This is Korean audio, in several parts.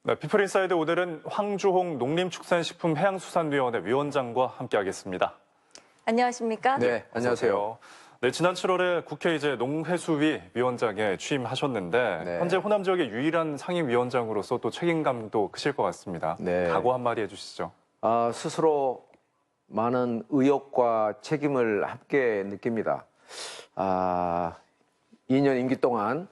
네, 피플인사이드 오늘은 황주홍 농림축산식품해양수산위원회 위원장과 함께하겠습니다. 안녕하십니까? 네, 안녕하세요. 네, 지난 7월에 국회 농해수위 위원장에 취임하셨는데 네. 현재 호남 지역의 유일한 상임위원장으로서 또 책임감도 크실 것 같습니다. 네. 각오 한마디 해주시죠. 스스로 많은 의욕과 책임을 함께 느낍니다. 2년 임기 동안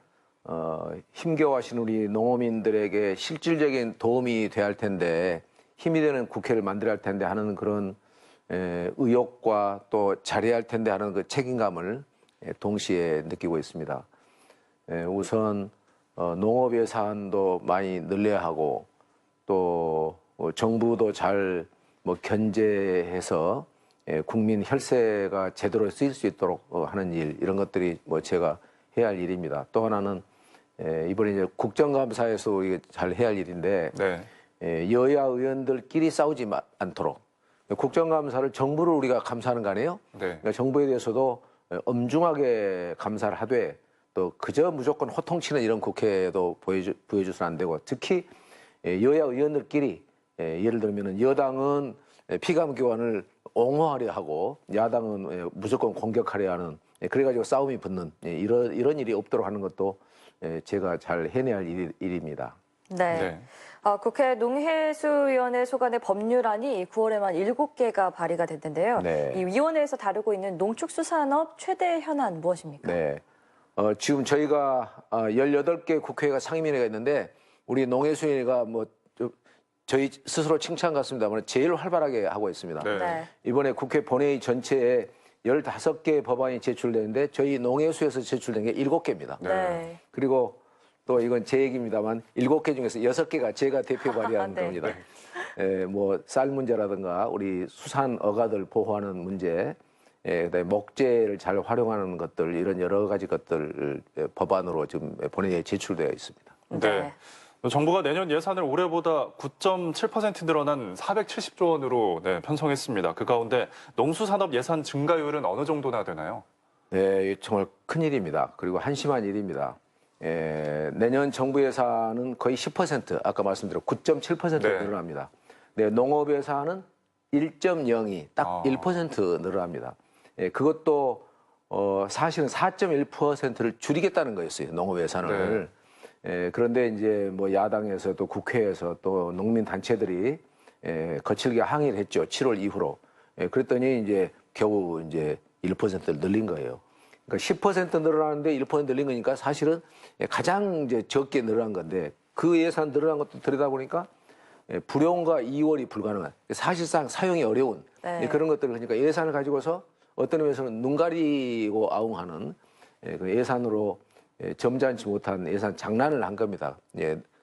힘겨워하신 우리 농어민들에게 실질적인 도움이 돼야 할 텐데, 힘이 되는 국회를 만들어야 할 텐데 하는 그런 의욕과 또 잘해야 할 텐데 하는 그 책임감을 동시에 느끼고 있습니다. 우선 농업 예산도 많이 늘려야 하고, 또 정부도 잘 견제해서 국민 혈세가 제대로 쓰일 수 있도록 하는 일, 이런 것들이 제가 해야 할 일입니다. 또 하나는 이번에 이제 국정감사에서 이게 잘 해야 할 일인데, 네. 여야 의원들끼리 싸우지 않도록, 국정감사를 정부를 우리가 감사하는 거 아니에요? 네. 그러니까 정부에 대해서도 엄중하게 감사를 하되, 또 그저 무조건 호통치는 이런 국회도 보여줘서는 안 되고, 특히 여야 의원들끼리 예를 들면 여당은 피감기관을 옹호하려 하고 야당은 무조건 공격하려 하는, 그래가지고 싸움이 붙는 이런 일이 없도록 하는 것도 제가 잘 해내야 할 일입니다. 네. 네. 국회 농해수위원회 소관의 법률안이 9월에만 7개가 발의가 됐는데요. 네. 이 위원회에서 다루고 있는 농축수산업 최대 현안 무엇입니까? 네. 지금 저희가 18개 국회가 상임위원회가 있는데, 우리 농해수위가 저희 스스로 칭찬 같습니다만 제일 활발하게 하고 있습니다. 네. 네. 이번에 국회 본회의 전체에 15개 법안이 제출되는데, 저희 농해수에서 제출된 게 7개입니다. 네. 그리고 또 이건 제 얘기입니다만 7개 중에서 6개가 제가 대표 발의한 네. 겁니다. 쌀 문제라든가 우리 수산 어가들 보호하는 문제, 그다음에 목재를 잘 활용하는 것들, 이런 여러 가지 것들 법안으로 지금 본회의에 제출되어 있습니다. 네. 정부가 내년 예산을 올해보다 9.7% 늘어난 470조 원으로 편성했습니다. 그 가운데 농수산업 예산 증가율은 어느 정도나 되나요? 네, 정말 큰일입니다. 그리고 한심한 일입니다. 내년 정부 예산은 거의 10%, 아까 말씀드린 9.7% 네. 늘어납니다. 네, 농업 예산은 1.02, 딱 1% 늘어납니다. 그것도 사실은 4.1%를 줄이겠다는 거였어요, 농업 예산을. 그런데 이제 야당에서도 국회에서 또 농민 단체들이 거칠게 항의를 했죠. 7월 이후로. 그랬더니 이제 겨우 이제 1%를 늘린 거예요. 그러니까 10% 늘어나는데 1% 늘린 거니까 사실은 가장 이제 적게 늘어난 건데, 그 예산 늘어난 것도 들여다보니까 불용과 2월이 불가능한, 사실상 사용이 어려운 그런 것들을, 그러니까 예산을 가지고서 어떤 의미에서는 눈 가리고 아웅하는 그 예산으로 점잖지 못한 예산 장난을 한 겁니다.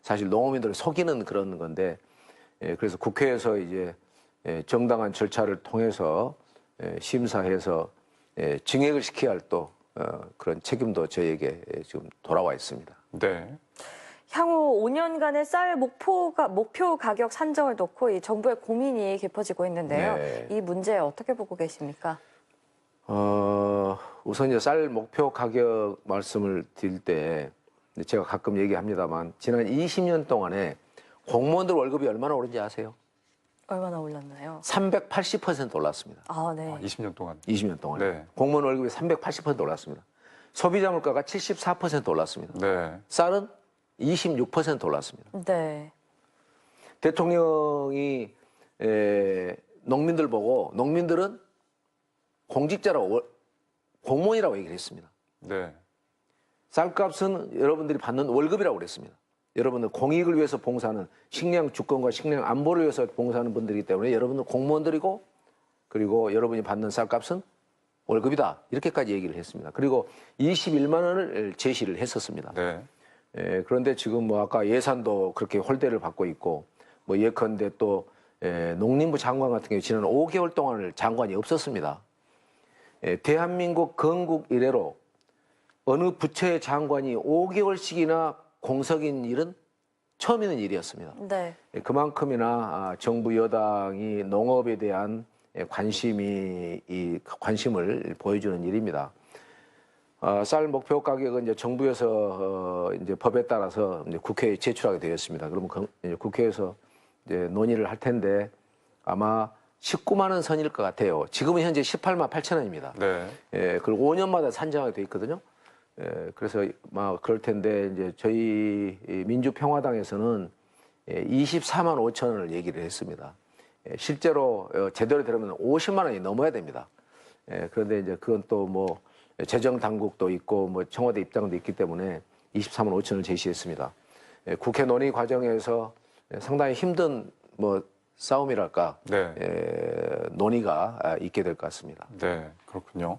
사실 농어민들을 속이는 그런 건데, 그래서 국회에서 이제 정당한 절차를 통해서 심사해서 증액을 시켜야 할 또 그런 책임도 저에게 지금 돌아와 있습니다. 네. 향후 5년간의 쌀 목표 가격 산정을 놓고 이 정부의 고민이 깊어지고 있는데요. 네. 이 문제 어떻게 보고 계십니까? 우선 이제 쌀 목표 가격 말씀을 드릴 때 제가 가끔 얘기합니다만, 지난 20년 동안에 공무원들 월급이 얼마나 오른지 아세요? 얼마나 올랐나요? 380% 올랐습니다. 네. 20년 동안. 20년 동안. 네. 공무원 월급이 380% 올랐습니다. 소비자 물가가 74% 올랐습니다. 네. 쌀은 26% 올랐습니다. 네. 대통령이 농민들 보고, 농민들은 공직자라고, 공무원이라고 얘기를 했습니다. 네. 쌀값은 여러분들이 받는 월급이라고 그랬습니다. 여러분들 공익을 위해서 봉사하는, 식량 주권과 식량 안보를 위해서 봉사하는 분들이기 때문에 여러분들 공무원들이고, 그리고 여러분이 받는 쌀값은 월급이다, 이렇게까지 얘기를 했습니다. 그리고 21만 원을 제시를 했었습니다. 네. 그런데 지금 아까 예산도 그렇게 홀대를 받고 있고, 예컨대 또 농림부 장관 같은 경우 지난 5개월 동안을 장관이 없었습니다. 대한민국 건국 이래로 어느 부처의 장관이 5개월씩이나 공석인 일은 처음 있는 일이었습니다. 네. 그만큼이나 정부 여당이 농업에 대한 관심을 보여주는 일입니다. 쌀 목표 가격은 이제 정부에서 이제 법에 따라서 이제 국회에 제출하게 되었습니다. 그러면 이제 국회에서 이제 논의를 할 텐데 아마 19만 원 선일 것 같아요. 지금은 현재 18만 8천 원입니다. 네. 예, 그리고 5년마다 산정하게 돼 있거든요. 예, 그래서 막 그럴 텐데 이제 저희 이 민주평화당에서는 24만 5천 원을 얘기를 했습니다. 예, 실제로 제대로 들으면 50만 원이 넘어야 됩니다. 예, 그런데 이제 그건 또 뭐 재정 당국도 있고 뭐 청와대 입장도 있기 때문에 24만 5천 원을 제시했습니다. 예, 국회 논의 과정에서 상당히 힘든 뭐 싸움이랄까 네. 논의가 있게 될 것 같습니다. 네, 그렇군요.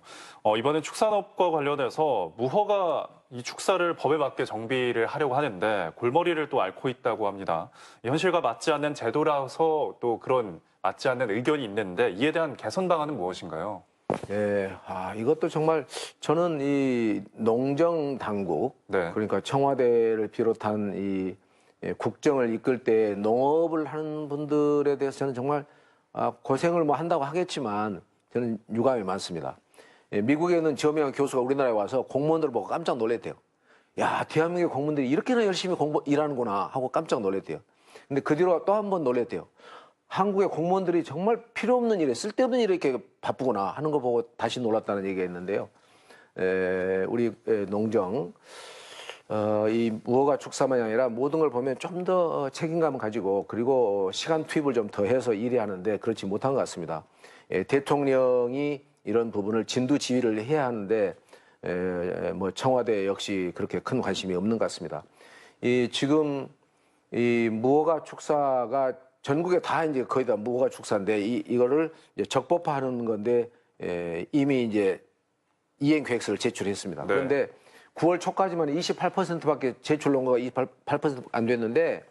이번에 축산업과 관련해서 무허가 이 축사를 법에 맞게 정비를 하려고 하는데 골머리를 또 앓고 있다고 합니다. 현실과 맞지 않는 제도라서 또 그런 맞지 않는 의견이 있는데 이에 대한 개선 방안은 무엇인가요? 예, 이것도 정말 저는 이 농정 당국, 네. 그러니까 청와대를 비롯한 이 국정을 이끌 때 농업을 하는 분들에 대해서 저는 정말 고생을 뭐 한다고 하겠지만 저는 유감이 많습니다. 예, 미국에는 저명 교수가 우리나라에 와서 공무원들을 보고 깜짝 놀랐대요. 야, 대한민국의 공무원들이 이렇게나 열심히 일하는구나 하고 깜짝 놀랐대요. 근데 그 뒤로 또 한 번 놀랐대요. 한국의 공무원들이 정말 필요 없는 일에 쓸데없는 일에 이렇게 바쁘구나 하는 거 보고 다시 놀랐다는 얘기가 있는데요. 우리 농정 이 무허가 축사만이 아니라 모든 걸 보면 좀 더 책임감을 가지고 그리고 시간 투입을 좀 더 해서 일해야 하는데 그렇지 못한 것 같습니다. 대통령이 이런 부분을 진두지휘를 해야 하는데 뭐 청와대 역시 그렇게 큰 관심이 없는 것 같습니다. 지금 이 무허가 축사가 전국에 다 이제 거의 다 무허가 축사인데 이거를 이제 적법화하는 건데 이미 이제 이행 계획서를 제출했습니다. 네. 그런데 9월 초까지만 28%밖에 제출 논거가 28% 안 됐는데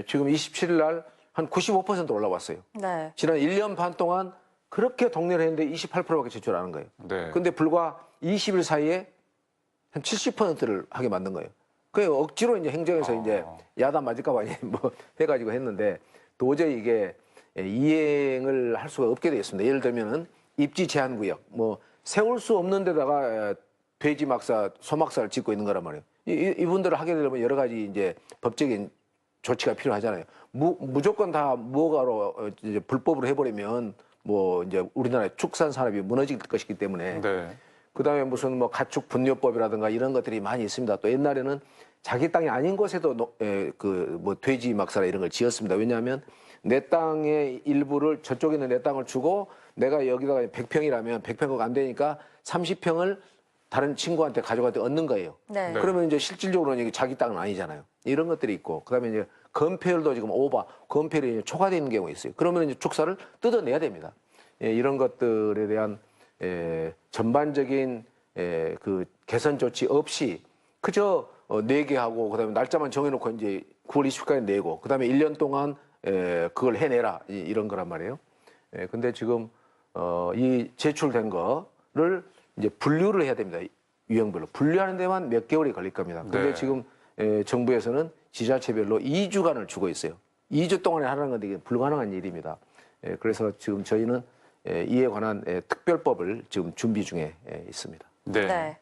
지금 27일 날 한 95% 올라왔어요. 네. 지난 1년 반 동안 그렇게 독려를 했는데 28%밖에 제출 안 한 거예요. 네. 근데 불과 20일 사이에 한 70%를 하게 만든 거예요. 그 억지로 이제 행정에서 이제 야단 맞을까 봐 뭐 해가지고 했는데 도저히 이게 이행을 할 수가 없게 되었습니다. 예를 들면은 입지 제한 구역, 뭐 세울 수 없는 데다가 돼지 막사, 소 막사를 짓고 있는 거란 말이에요. 이분들을 하게 되려면 여러 가지 이제 법적인 조치가 필요하잖아요. 무조건 다 무허가로 이제 불법으로 해버리면 뭐 이제 우리나라의 축산 산업이 무너질 것이기 때문에. 네. 그다음에 무슨 뭐 가축 분뇨법이라든가 이런 것들이 많이 있습니다. 또 옛날에는 자기 땅이 아닌 곳에도 그 뭐 돼지 막사라 이런 걸 지었습니다. 왜냐하면 내 땅의 일부를 저쪽에 있는 내 땅을 주고 내가 여기다가 100평이라면 100평가 안 되니까 30평을 다른 친구한테 가족한테 얻는 거예요. 네. 그러면 이제 실질적으로는 이게 자기 땅은 아니잖아요. 이런 것들이 있고 그다음에 이제 건폐율도 지금 건폐율이 초과되어 있는 경우가 있어요. 그러면 이제 축사를 뜯어내야 됩니다. 이런 것들에 대한 전반적인 그 개선 조치 없이 그저 내게 하고 그다음에 날짜만 정해놓고 이제 9월 20일까지 내고 그다음에 1년 동안 그걸 해내라 이런 거란 말이에요. 근데 지금 이 제출된 거를 이제 분류를 해야 됩니다. 유형별로 분류하는 데만 몇 개월이 걸릴 겁니다. 근데 네. 지금 정부에서는 지자체별로 2주간을 주고 있어요. 2주 동안에 하라는 건데 이게 불가능한 일입니다. 그래서 지금 저희는 이에 관한 특별법을 지금 준비 중에 있습니다. 네. 네.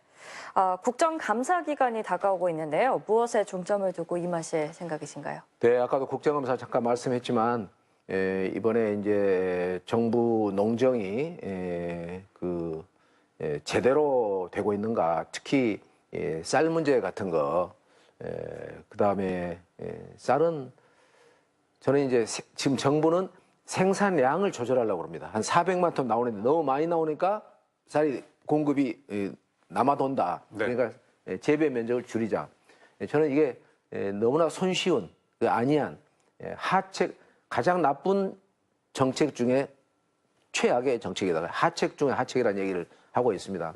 국정감사 기간이 다가오고 있는데요. 무엇에 중점을 두고 임하실 생각이신가요? 네, 아까도 국정감사 잠깐 말씀했지만 이번에 이제 정부 농정이 제대로 되고 있는가, 특히 쌀 문제 같은 거, 그다음에 쌀은 저는 이제 지금 정부는 생산량을 조절하려고 합니다. 한 400만 톤 나오는데 너무 많이 나오니까 쌀이 공급이 남아돈다. 네. 그러니까 재배 면적을 줄이자. 저는 이게 너무나 손쉬운, 아니한 가장 나쁜 정책 중에 최악의 정책이다. 하책 중에 하책이라는 얘기를 하고 있습니다.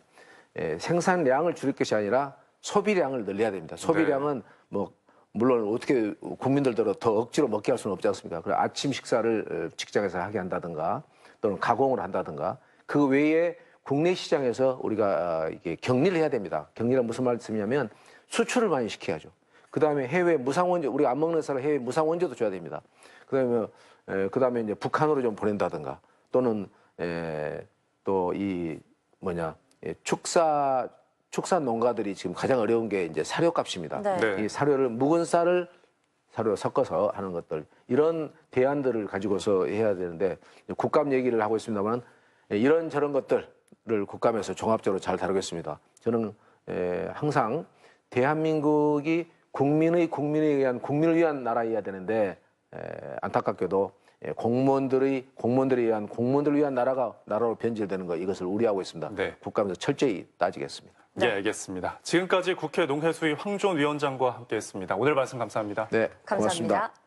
생산량을 줄일 것이 아니라 소비량을 늘려야 됩니다. 소비량은 뭐 물론 어떻게 국민들대로 더 억지로 먹게 할 수는 없지 않습니까? 그래 아침 식사를 직장에서 하게 한다든가 또는 가공을 한다든가 그 외에 국내 시장에서 우리가 이게 격리를 해야 됩니다. 격리란 무슨 말씀이냐면 수출을 많이 시켜야죠. 그다음에 해외 무상원조 우리가 안 먹는 쌀을 해외 무상원조도 줘야 됩니다. 그다음에 이제 북한으로 좀 보낸다든가 또는 또 이 축사 축산 농가들이 지금 가장 어려운 게 이제 사료값입니다. 네. 네. 이 사료를 묵은 쌀을 사료 섞어서 하는 것들 이런 대안들을 가지고서 해야 되는데 국감 얘기를 하고 있습니다만 이런 저런 것들을 국감에서 종합적으로 잘 다루겠습니다. 저는 항상 대한민국이 국민을 위한 나라여야 되는데 안타깝게도 공무원들을 위한 나라로 변질되는 것 이것을 우려하고 있습니다. 네. 국감에서 철저히 따지겠습니다. 예, 알겠습니다. 지금까지 국회 농해수위 황교안 위원장과 함께했습니다. 오늘 말씀 감사합니다. 네, 감사합니다. 고맙습니다.